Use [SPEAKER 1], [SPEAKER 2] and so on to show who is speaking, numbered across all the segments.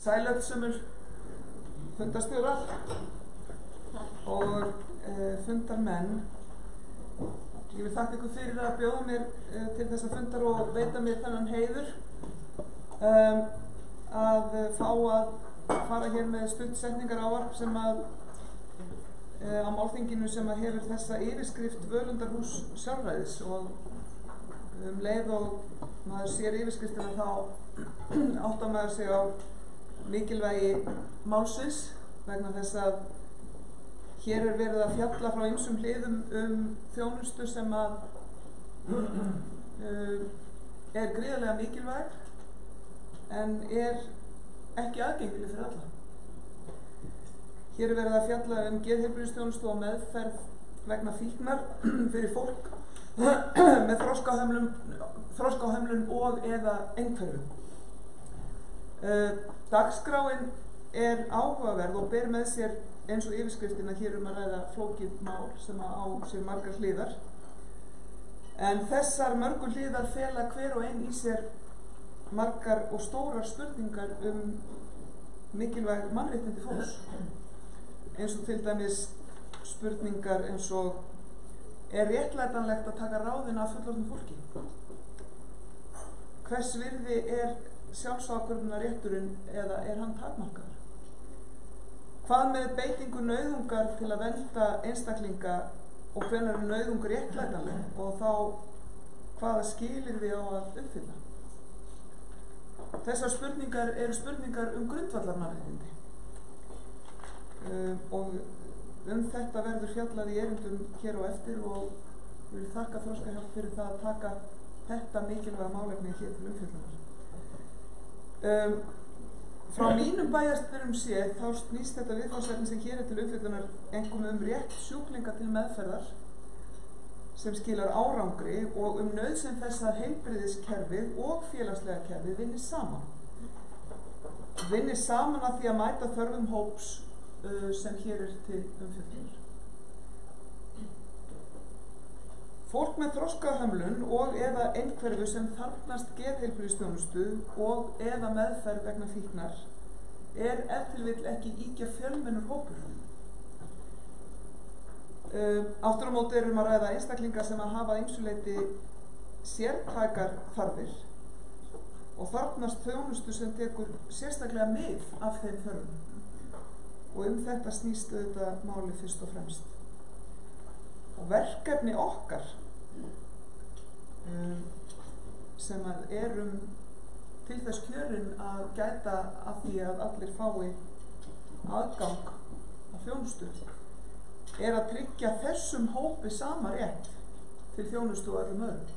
[SPEAKER 1] Sælöfsumur fundarstjórar og fundarmenn. Ég vil þakka ykkur fyrir að bjóða mér til þessa fundar og veita mér þennan heiður að fá að fara hér með stuttsetningar ávarp sem að á málþinginu sem að hefur þessa yfirskrift Völundarhús sjálfræðis, og leið og maður sér yfirskriftina þá áttar maður sig á mikilvægi málsins, vegna þess að hér verið að fjalla frá ýmsum hliðum þjónustu sem að gríðarlega mikilvæg en ekki aðgengileg fyrir alla. Hér verið að fjalla geðheilbrigðisþjónustu og meðferð vegna fíknar fyrir fólk með þroskahömlun og eða einhverfu. Dagskráin áhugaverð og ber með sér eins og yfirskriftin að hér að ræða flókið mál sem á sér margar hliðar. En þessar mörgu hliðar fela hver og ein í sér margar og stórar spurningar mikilvæg mannréttindi fólks. Eins og til dæmis spurningar eins og: réttlætanlegt að taka ráðina af fullorðnu fólki? Hvers virði sjálfsákvörðunarrétturinn eða hann takmarkaður? Hvað með beitingu nauðungar til að vernda einstaklinga og hvenær nauðung réttlætanleg, og þá hvaða skilyrði á að uppfylla? Þessar spurningar eru spurningar grundvallarmannréttindi. Og þetta verður fjallað í erindum hér á eftir, og vil þakka Þroskahjálp fyrir það að taka þetta mikilvæga málefni hér til umfjöllunar. Frá mínum bæjarstyrum séð þá snýst þetta viðfangsefni sem hér til umfjöllunar einkum rétt sjúklinga til meðferðar sem skilar árangri og nauðsyn þess að heilbrigðiskerfið og félagslega kerfið vinni saman. Vinni saman að því að mæta þörfum hóps sem hér til umfjöllunar. Fólk með þroskahömlun og eða einhverfu sem þarfnast geðheilbrigðisþjónustu og eða meðferð vegna fíknar ef til vill ekki ýkja fjölmennur hópur. Aftur á móti að ræða einstaklinga sem að hafa ýmsu leyti sértækar þarfir og þarfnast þjónustu sem tekur sérstaklega mið af þeim þörfum. Og þetta snýst auðvitað máli fyrst og fremst. Og verkefni okkar sem að til þess kjörin að gæta að því að allir fái aðgang að þjónustu að tryggja þessum hópi sama rétt til þjónustu og öllum öðrum.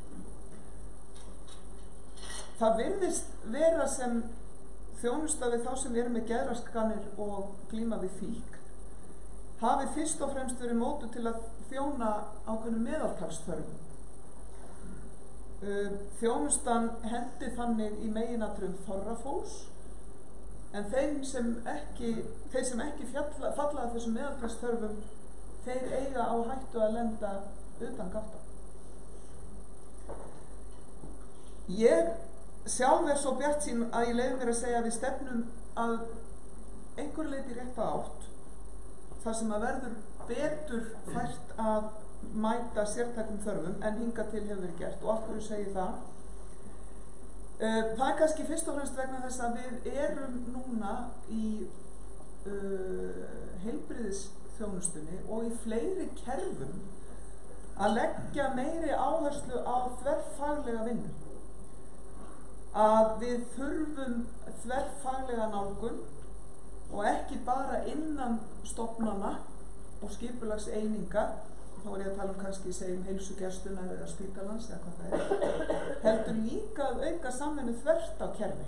[SPEAKER 1] Það virðist vera sem þjónusta við þá sem eru með geðraskanir og glíma við fíkn hafi fyrst og fremst verið mótuð til að þjóna ákveðnum meðaltalsþörfum. Þjónustan hendi þannig í meginatriðum þorra fólks, en þeir sem ekki falla að þessum meðaltalsþörfum, þeir eiga á hættu að lenda utan gátta. Ég sjálf svo bjartsýn að ég leyfi mér að segja að við stefnum að einhverju leyti rétta átt, þar sem að verður betur fært að mæta sértækum þörfum en hingað til hefur verið gert. Og af hverju segi það? Það kannski fyrst og fremst vegna þess að við núna í heilbrigðisþjónustunni og í fleiri kerfum að leggja meiri áherslu á þverfaglega vinnu. Að við þurfum þverfaglega nálgun og ekki bara innan stofnana og skipulagseininga, þá ég að tala kannski segjum heilsugæsluna eða spítalans eða hvað það heldur líka að auka samvinnu þvert á kerfi.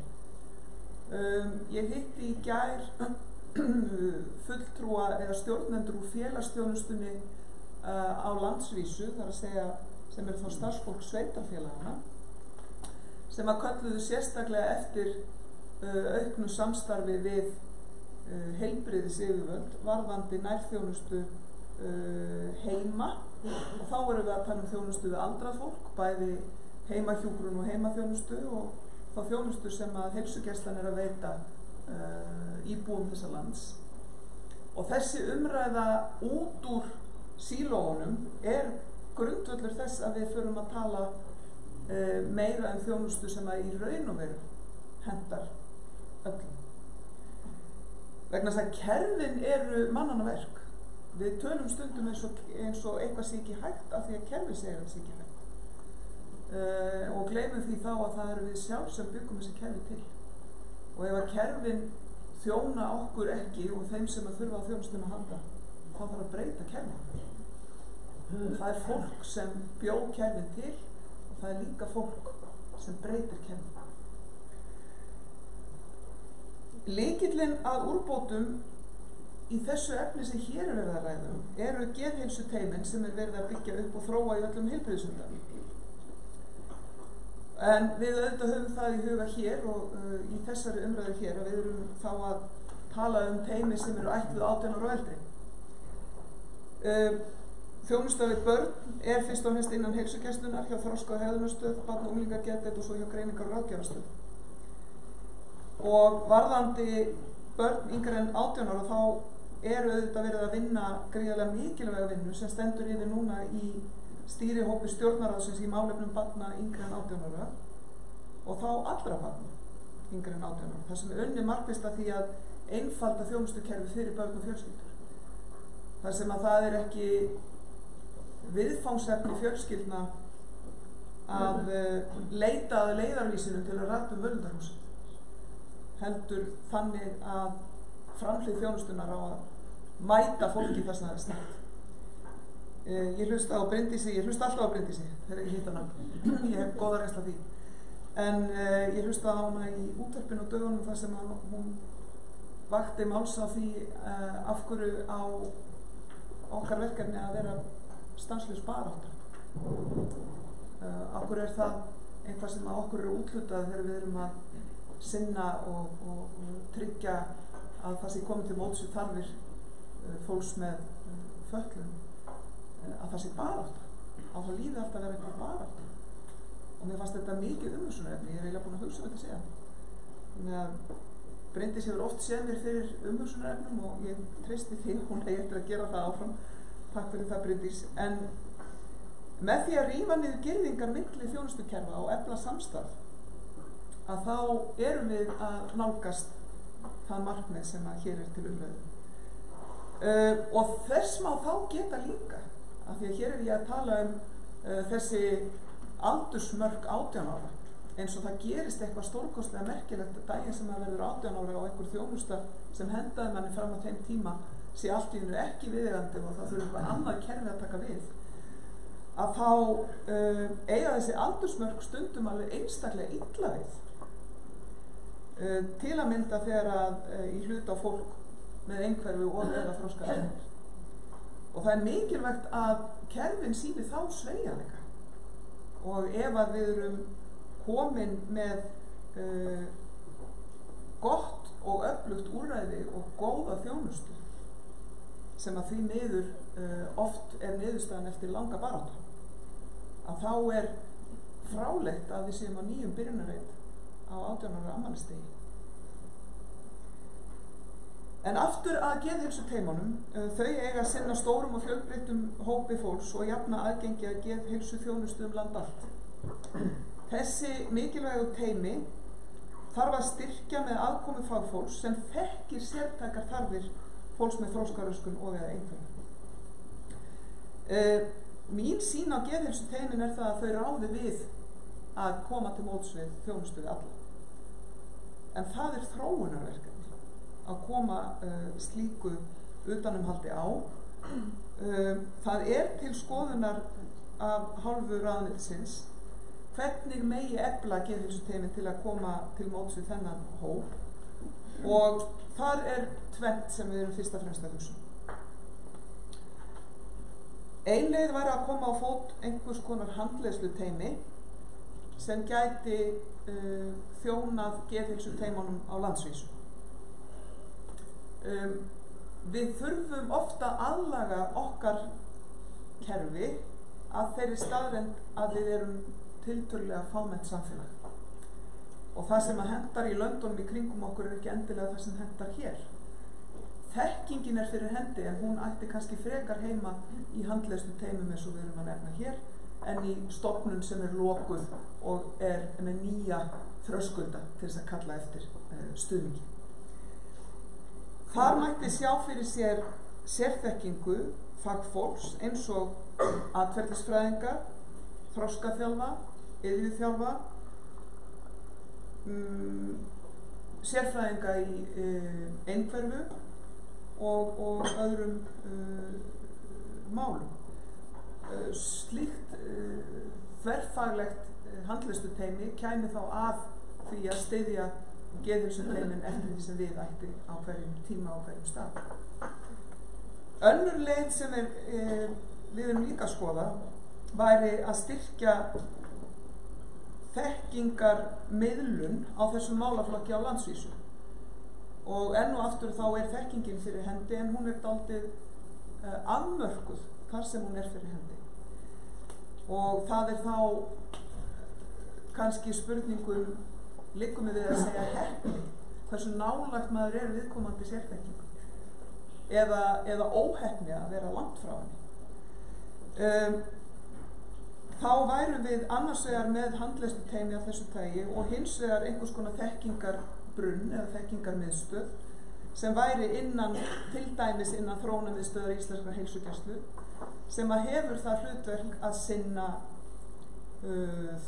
[SPEAKER 1] Ég hitti í gær fulltrúa eða stjórnendur úr félagsþjónustunni á landsvísu, þar að segja sem þá starfsfólk sveitarfélagana, sem að kölluðu sérstaklega eftir auknu samstarfi við heilbrigðisyfirvöld varðandi nærþjónustu heima, og þá erum við að tala þjónustu við aldrað fólk, bæði heimahjúkrun og heimaþjónustu, og þá þjónustu sem að heilsugæslan að veita íbúum þessa lands. Og þessi umræða út úr sílóunum grundvöllur þess að við förum að tala meira þjónustu sem að í raun og veru hendar öllum. Vegna þess að kerfin eru mannanna verk. Við tölum stundum eins og eitthvað sé ekki hægt af því að kerfið segir að það sé ekki hægt. Og gleymum því þá að það eru við sjálf sem byggum þessi kerfi til. Og ef að kerfin þjóna okkur ekki og þeim sem að þurfa á þjónustunum að halda, þá þarf að breyta kerfin. Það fólk sem bjó kerfin til og það líka fólk sem breytir kerfin. Lykillinn að úrbótum í þessu efni sem hér verið að ræða eru geðheilsuteymin sem verið að byggja upp og þróa í öllum heilbrigðisumræðum. En við auðvitað höfum það í huga hér og í þessari umræðu hér að við erum þá að tala teymi sem eru ætluð 18 ára og eldri. Þjónusta við börn fyrst og fremst innan heilsugæslunnar hjá Þroska- og hegðunarstöð, barna- og unglingageðdeild og svo hjá Greiningar- og ráðgjafarstöð. Og varðandi börn yngri en 18 ára þá auðvitað verið að vinna gríðarlega mikilvæga vinnu sem stendur yfir núna í stýrihópi stjórnarráðsins í málefnum barna yngri en 18 ára og þá allra barna yngri en 18 ára. Það sem unnið markvisst að því að einfalda þjónustukerfi fyrir börn og fjölskyldur. Þar sem að það ekki viðfangsefni fjölskyldna að leita að leiðarvísinu til að rata völundarhúsið. Heldur þannig að framhlið þjónustunar á að mæta fólki þess að það stað. Ég hlusta á Bryndísi, ég hlusta alltaf á Bryndísi þegar ég hitt hana. Ég hef góða reynsla því. En ég hlusta á hana í útvarpinu og dögunum þar sem hún vakti máls á því af hverju á okkar verkefni að vera stanslaus barátta. Af hverju það eitthvað sem að okkur eru úthlutað þegar við erum að sinna og tryggja að það sé komið til móts við þarfir fólks með fötlun, að það sé barátta. Á það lífi alltaf að vera eitthvað barátta. Og mér fannst þetta mikið umhugsunarefni, ég eiginlega búin að hugsa þetta að segja. Þannig að Bryndís hefur oft séð mér fyrir umhugsunarefnum og ég treysti því hún eftir að gera það áfram. Takk fyrir það, Bryndís. En með því að rífa niður girðingar milli þjónustukerfa og efla samstarf, að þá erum við að nálgast það markmið sem að hér til umræðu. Og þess má þá geta líka, af því að hér ég að tala þessi aldursmörk 18 ára, eins og það gerist eitthvað stórkostlega merkilegt daginn sem að verður 18 ára og einhver þjónusta sem hendaði manni fram á þeim tíma sé allt í einu ekki viðeigandi og það þurfi eitthvað annað kerfi að taka við. Að þá eiga þessi aldursmörk stundum alveg einstaklega illa við. Til að mynda þegar að í hlut á fólk með einhverfu og eða þroskaskeið. Og það mikilvægt að kerfin sýni þá sveigjanleika. Og ef að við erum komin með gott og öflugt úrræði og góða þjónustu sem að því miður oft niðurstaðan eftir langa baráttu, að þá frálegt að við séum á nýjum byrjunarreit á 18 ára afmælisdegi. En aftur að geðheilsuteymunum, þau eiga að sinna stórum og fjölbreyttum hópi fólks og jafna aðgengi að geðheilsuþjónustu land allt. Þessi mikilvægu teymi þarf að styrkja með aðkomu fagfólks sem þekkir sértækar þarfir fólks með þroskaröskun og eða einhverju. Mín sýn á geðheilsuteymin það að þau ráði við að koma til móts við þjónustu við alla. En það þróunarverkefni að koma slíku utanumhaldi á. Það til skoðunar af hálfu ráðuneytisins hvernig megi efla geðheilsuteymin til að koma til móts við þennan hóp og þar tvennt sem við erum fyrst og fremst að hugsa. Ein leið væri að koma á fót einhvers konar handleiðsluteymi sem gæti þjónað geðheilsuteymunum á landsvísu. Við þurfum ofta aðlaga okkar kerfi að þeirri staðreynd að við erum tiltölulega fámennt samfélag. og það sem hendar í löndunum í kringum okkur ekki endilega það sem hendar hér. Þekkingin fyrir hendi en hún ætti kannski frekar heima í handleiðslu teymum eins og við erum að nefna hér en í stofnun sem lokuð og með nýja þröskulda til þess að kalla eftir stuðningi. Þar mætti sjá fyrir sér sérþekkingu fagfólks eins og atferlisfræðinga, þroskaþjálfa, iðjuþjálfa, sérfræðinga í einhverfu og öðrum málum. Slíkt þverfaglegt handleiðsluteymi kæmi þá að því að styðja geðheilsuteymin eftir því sem við ætti á hverjum tíma og hverjum stað. Önnur leið sem við erum líka að skoða væri að styrkja þekkingarmiðlun á þessum málaflokki á landsvísu. Og enn og aftur þá þekkingin fyrir hendi en hún dálítið afmörkuð þar sem hún fyrir hendi. Og það þá kannski spurningum liggur við að segja heppni, hversu nálægt maður viðkomandi sérþekkingu eða óheppni að vera langt frá henni. Þá værum við annars vegar með handleiðsluteymi af þessu tagi og hins vegar einhvers konar þekkingarbrunn eða þekkingarmiðstöð sem væri til dæmis innan þróunarmiðstöðar íslenskrar heilsugæslu sem hefur það hlutverk að sinna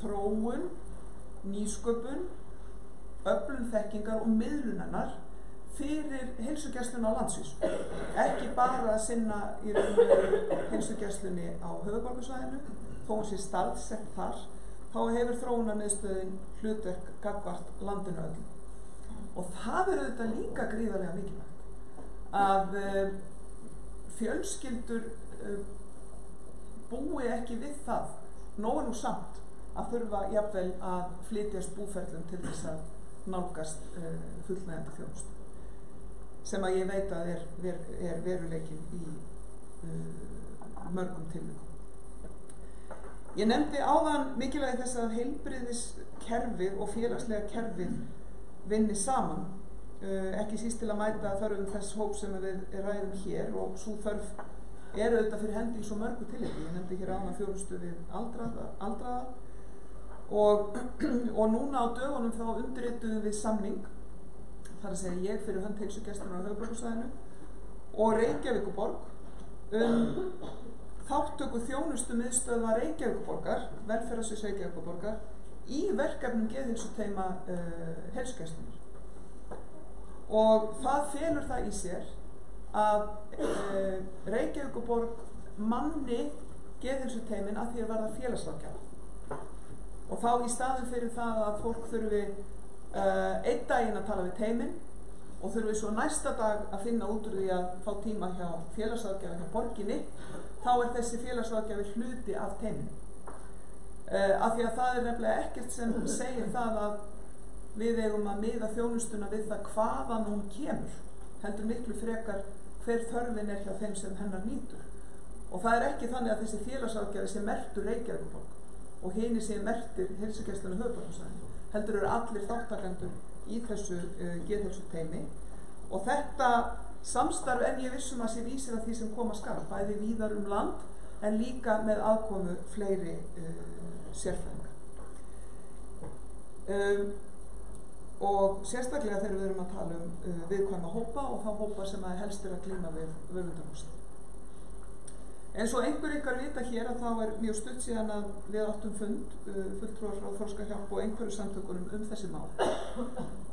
[SPEAKER 1] þróun, nýsköpun, öflun þekkingar og miðlunarnar fyrir heilsugæsluna á landsvísu. Ekki bara að sinna í heilsugæslunni á höfuðborgarsvæðinu, þó hún sé staðsett þar, þá hefur þróunarmiðstöðin hlutverk gagnvart landinu öllu. Og það auðvitað líka gríðarlega mikilvægt að fjölskyldur búi ekki við það, nóg nú samt að þurfa jafnvel að flytjast búferlum til þess að nálgast fullnægjandi þjónustu, sem að ég veit að veruleikinn í mörgum tilvikum. Ég nefndi áðan mikilvægi þess að heilbrigðiskerfið og félagslega kerfið vinni saman, ekki síst til að mæta þörfum þess hóp sem við ræðum hér og sú þörf auðvitað fyrir hendi í svo mörgu tilviki. Ég nefndi hér áðan þjónustu við aldraða og núna á dögunum þá undirrituðum við samning, þar að segja ég fyrir hönd heilsugæslunnar á höfuðborgarsvæðinu og Reykjavíkurborg þáttöku þjónustu miðstöðva Reykjavíkurborgar, velferðarsviðs Reykjavíkurborgar í verkefnum geðheilsuteyma heilsugæslunnar. Og það felur það í sér að Reykjavíkurborg manni geðheilsuteymin að því að verða félagsráðgjafa. Og þá í staðinn fyrir það að fólk þurfi einn daginn að tala við teyminn og þurfi svo næsta dag að finna út úr því að fá tíma hjá félagsráðgjafa hjá borginni, þá þessi félagsráðgjafi hluti af teyminn. Af því að það nefnilega ekkert sem segir það að við eigum að miða þjónustuna við það hvaðan hún kemur, heldur miklu frekar hver þörfin hjá þeim sem hennar nýtur. Og það ekki þannig að þessi félagsráðgjafi sé merktur Reykjavíkurborg og hini sé merktir heilsugæslunnar höfuðborgarsvæðinu, heldur allir þáttakendur í þessu geðheilsuteymi. Og þetta samstarf ég vissum að sé vísir að því sem koma skal, bæði víðar land en líka með aðkomu fleiri sérfræðinga. Og sérstaklega þegar við erum að tala viðkvæma hópa og þá hópa sem helst að glíma við vöfundahúsið. En svo einhver ykkar vita hér að þá mjög stutt síðan að við áttum fund fulltrúar frá Þroskahjálp og einhverju samtökunum þessi mál.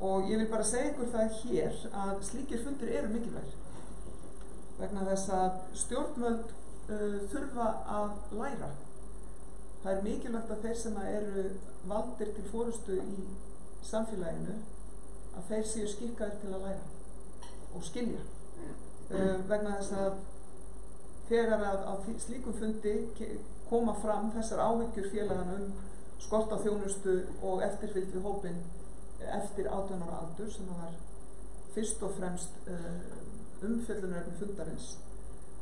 [SPEAKER 1] Og ég vil bara segja ykkur það hér að slíkir fundir eru mikilvægir vegna þess að stjórnvöld þurfa að læra. Það mikilvægt að þeir sem eru valdir til forystu í samfélaginu að þeir séu skikkaðir til að læra og skilja. Vegna þess að þegar að slíkum fundi koma fram þessar áhyggjur félagana skort á þjónustu og eftirfylgd við hópinn eftir 18 ára aldur sem var fyrst og fremst umfjöllunarefni fundarins,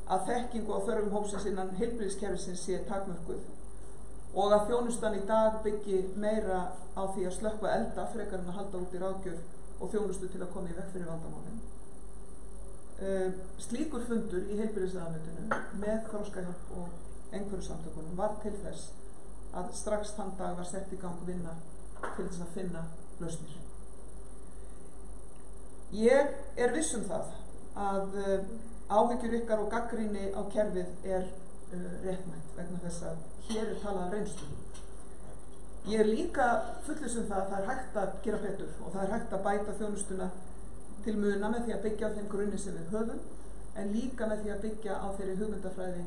[SPEAKER 1] að þekkingu á þörfum hópsins innan heilbrigðiskerfisins sé takmörkuð og að þjónustan í dag byggi meira á því að slökkva elda frekar en að halda út í ráðgjöf og þjónustu til að koma í veg fyrir vandamálin. Slíkur fundur í heilbrigðisráðuneytinu með Þroskahjálp og einhverfusamtökunum var til þess að strax þann dag var sett í gang vinna til þess að finna lausnir. Ég er viss um það að áhyggjur ykkar og gagnrýni á kerfið er réttmætt vegna þess að hér er talað um reynslu. Ég er líka fullviss um það að það er hægt að gera betur og það er hægt að bæta þjónustuna til muna með því að byggja á þeim grunni sem við höfum, en líka með því að byggja á þeirri hugmyndafræði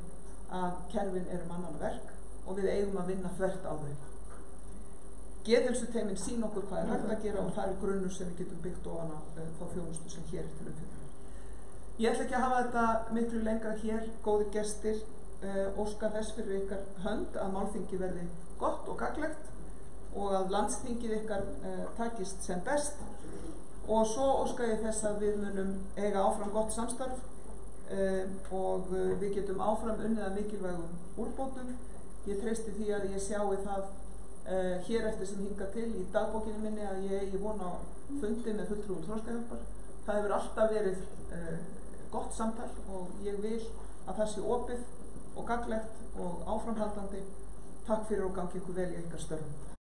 [SPEAKER 1] að kerfin eru mannanna verk og við eigum að vinna þvert á þau. Geðheilsuteymin sýna okkur hvað er hægt að gera og það er grunnur sem við getum byggt ofan á þá þjónustu sem hér er til umfjöllunar. Ég ætla ekki að hafa þetta miklu lengra hér, góðir gestir, óska þess fyrir ykkar hönd að málþingi verði gott og gagnlegt og að landsþingið ykkar takist sem best, og svo óska ég þess að við munum eiga áfram gott samstarf og við getum áfram unnið að mikilvægum úrbótum. Ég treysti því að ég sjái það hér eftir sem hingað til í dagbókinni minni að ég eigi von á fundi með fulltrúum Þroskahjálpar. Það hefur alltaf verið gott samtal og ég vil að það sé opið og gagnlegt og áframhaldandi. Takk fyrir og gangi ykkur vel í ykkar störfum.